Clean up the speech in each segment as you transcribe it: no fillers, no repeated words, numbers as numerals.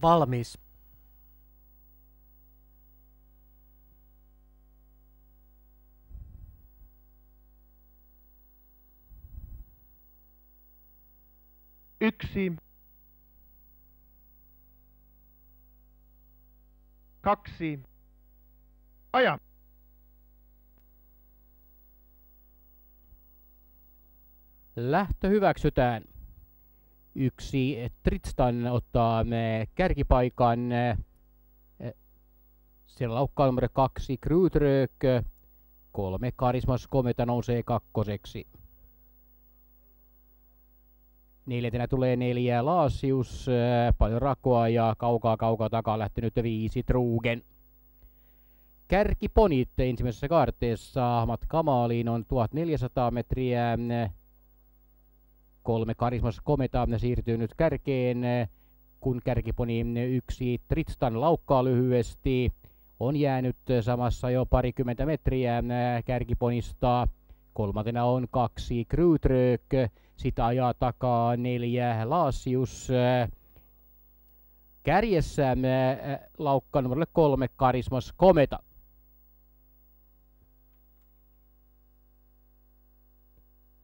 Valmis. Yksi. Kaksi. Aja. Lähtö hyväksytään. Yksi Tritstan ottaa kärkipaikan. Siellä laukkaa numero 2 Krydrök. 3 Karismas Kometa nousee kakkoseksi. Neljäntenä tulee 4 Laasius. Paljon rakoa ja kaukaa takaa lähtenyt 5 Trugen. Kärkiponit ensimmäisessä kaarteessa. Matka maaliin on 1400 metriä. 3 Karismas Kometa siirtyy nyt kärkeen, kun kärkiponi 1 Tritstan laukkaa lyhyesti. On jäänyt samassa jo parikymmentä metriä kärkiponista. Kolmantena on 2 Krydrök. Sitä ajaa takaa 4 Laasius. Kärjessä laukkaa numero 3 Karismas Kometa.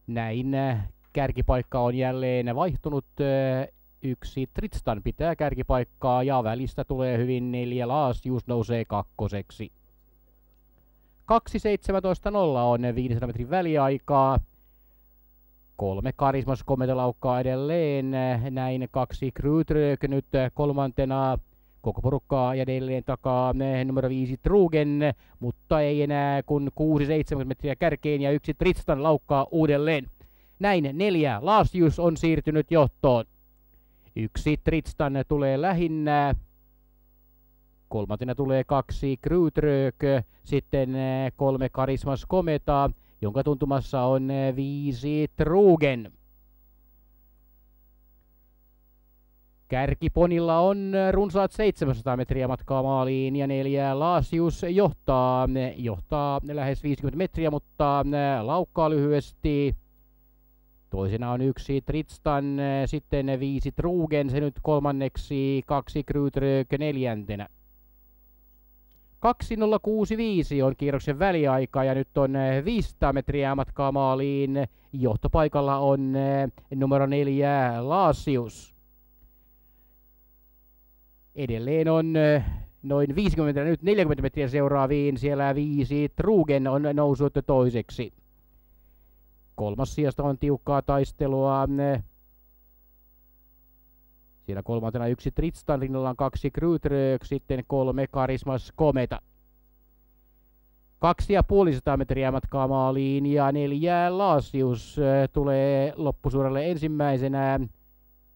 Näin kärkipaikka on jälleen vaihtunut. 1 Tritstan pitää kärkipaikkaa ja välistä tulee hyvin 4 Laasius nousee kakkoseksi. 2.17.0 on 500 metrin väliaikaa. 3 Karismas Kometa laukkaa edelleen. Näin 2 Krydrök nyt kolmantena. Koko porukkaa edelleen takaa numero 5 Trugen, mutta ei enää kun 6-70 metriä kärkeen ja 1 Tritstan laukkaa uudelleen. Näin 4 Laasius on siirtynyt johtoon. 1 Tritstan tulee lähinnä. Kolmantena tulee 2 Krydrök, sitten 3 Karismas Kometa, jonka tuntumassa on 5 Trugen. Kärkiponilla on runsaat 700 metriä matkaa maaliin ja 4 Laasius johtaa lähes 50 metriä, mutta laukkaa lyhyesti. Toisena on 1 Tritstan, sitten 5 Trugen, se nyt kolmanneksi, 2 Krydrök neljäntenä. 2.065 on kierroksen väliaika ja nyt on 500 metriä matkaa maaliin. Johtopaikalla on numero 4 Laasius. Edelleen on noin 50, nyt 40 metriä seuraaviin. Siellä 5 Trugen on noussut toiseksi. Kolmas sijasta on tiukkaa taistelua. Siellä kolmantena 1 Tritstan, rinnalla on 2 Krydrök, sitten 3 Karismas Kometa. 250 metriä matkaa maaliin ja 4 Laasius tulee loppusuoralle ensimmäisenä.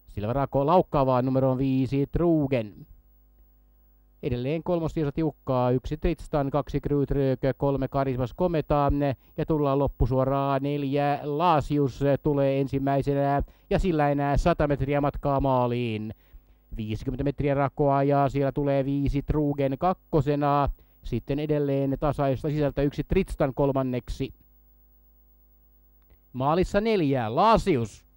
Sillä varaa laukkaavaan numeroon 5 Trugen. Edelleen kolmostieso tiukkaa, 1 Tritstan, 2 Krydrök, 3 Karismas Kometa ja tullaan loppusuoraan 4 Laasius tulee ensimmäisenä ja sillä enää 100 metriä matkaa maaliin. 50 metriä rakoa ja siellä tulee 5 Trugen kakkosena, sitten edelleen tasaista sisältä 1 Tritstan kolmanneksi. Maalissa 4 Laasius.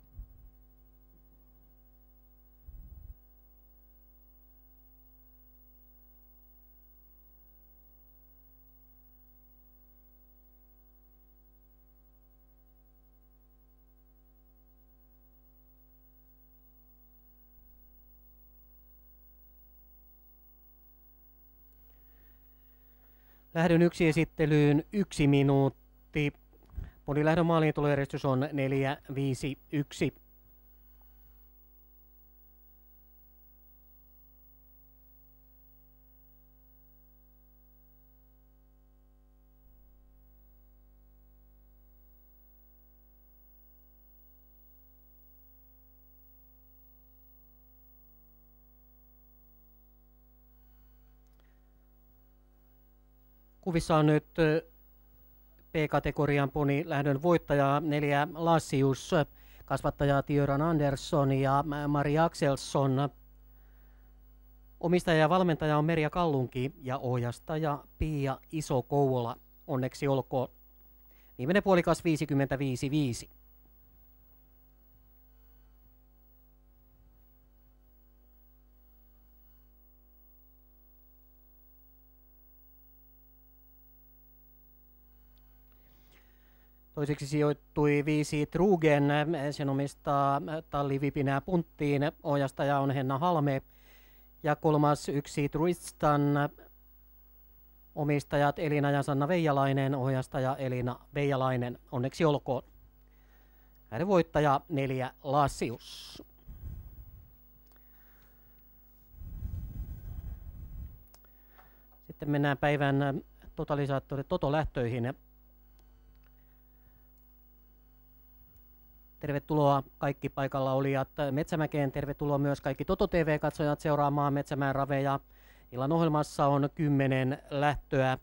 Lähdön yksi esittelyyn 1 minuutti. Ponilähdön maaliin tulojärjestys on 4-5-1. Kuvissa on nyt P-kategorian ponilähdön voittaja 4 Laasius, kasvattaja Göran Andersson ja Mari Axelsson. Omistaja ja valmentaja on Merja Kallunki ja ohjastaja Pia Iso-Kouvola. Onneksi olkoon. Viimeinen puolikas 55-5. Toiseksi sijoittui 5 Trugen, sen omistaa Talli Vipinää Punttiin, ohjastaja on Henna Halme. Ja kolmas 1 Tristan, omistajat Elina ja Sanna Veijalainen, ohjastaja Elina Veijalainen. Onneksi olkoon. Näiden voittaja 4 Lassius. Sitten mennään päivän totalisaattori Toto-lähtöihin. Tervetuloa kaikki paikalla olijat Metsämäkeen. Tervetuloa myös kaikki Toto TV-katsojat seuraamaan Metsämäen raveja. Illan ohjelmassa on 10 lähtöä